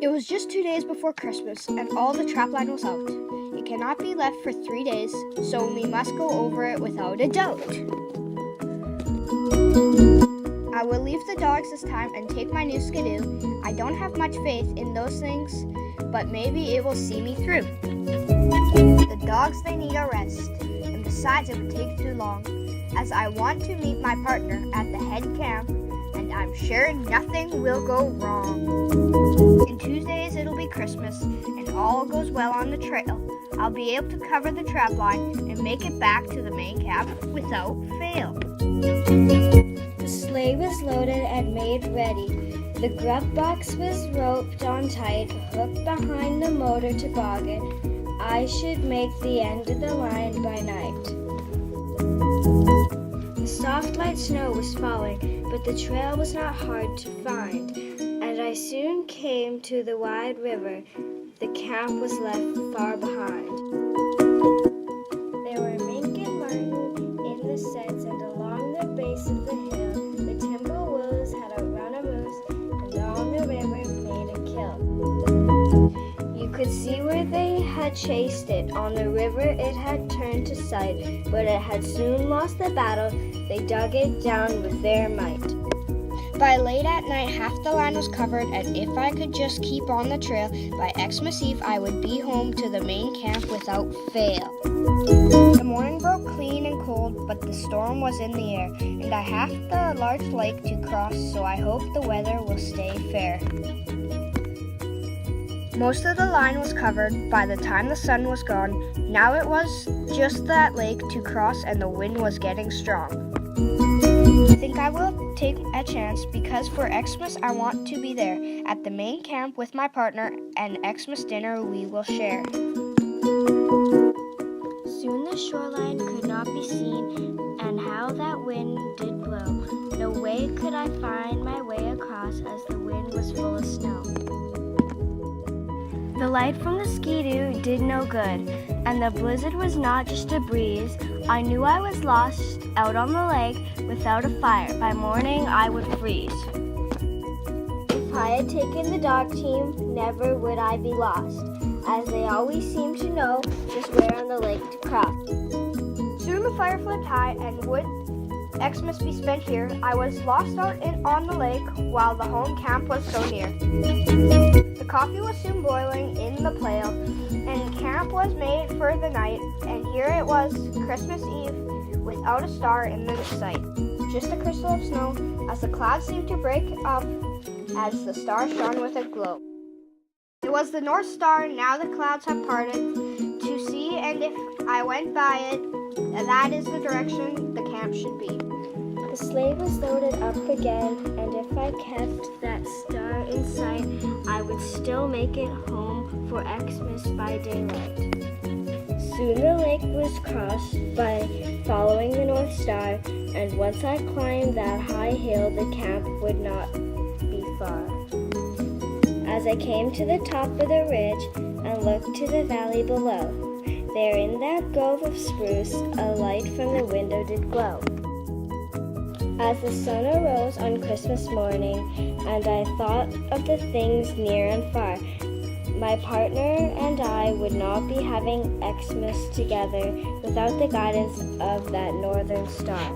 It was just 2 days before Christmas, and all the trapline was out. It cannot be left for 3 days, so we must go over it without a doubt. I will leave the dogs this time and take my new Skidoo. I don't have much faith in those things, but maybe it will see me through. The dogs, they need a rest, and besides it would take too long, as I want to meet my partner at the head camp, and I'm sure nothing will go wrong. In 2 days it'll be Christmas, and all goes well on the trail. I'll be able to cover the trap line and make it back to the main camp without fail. The sleigh was loaded and made ready. The grub box was roped on tight, hooked behind the motor toboggan. I should make the end of the line by night. The soft light snow was falling, but the trail was not hard to find, and I soon came to the wide river. The camp was left far behind. There were mink and marten in the sets, and along the base of the hill, the timber wolves had outrun a moose, and on the river made a kill. You could see where they had chased it. On the river it had turned to sight, but it had soon lost the battle. They dug it down with their might. By late at night, half the line was covered, and if I could just keep on the trail, by Xmas Eve I would be home to the main camp without fail. The morning broke clean and cold, but the storm was in the air, and I have the large lake to cross, so I hope the weather will stay fair. Most of the line was covered by the time the sun was gone. Now it was just that lake to cross, and the wind was getting strong. I think I will take a chance, because for Xmas I want to be there at the main camp with my partner, and Xmas dinner we will share. Soon the shoreline could not be seen, and how that wind did blow. No way could I find my way across, as the wind was full of snow. The light from the Skidoo did no good, and the blizzard was not just a breeze. I knew I was lost out on the lake without a fire. By morning I would freeze. If I had taken the dog team, never would I be lost, as they always seemed to know just where on the lake to cross. Soon the fire flamed high, and would Xmas be spent here. I was lost out on the lake while the home camp was so near. The coffee was soon boiling in the pail, and camp was made for the night, and here it was, Christmas Eve, without a star in the sight. Just a crystal of snow, as the clouds seemed to break up, as the stars shone with a glow. It was the North Star, now the clouds have parted, to see, and if I went by it, that is the direction the camp should be. The sleigh was loaded up again, and if I kept that star in sight, I would still make it home for Xmas by daylight. Soon the lake was crossed by following the North Star, and once I climbed that high hill, the camp would not be far. As I came to the top of the ridge and looked to the valley below, there in that grove of spruce, a light from the window did glow. As the sun arose on Christmas morning, and I thought of the things near and far, my partner and I would not be having Xmas together without the guidance of that northern star.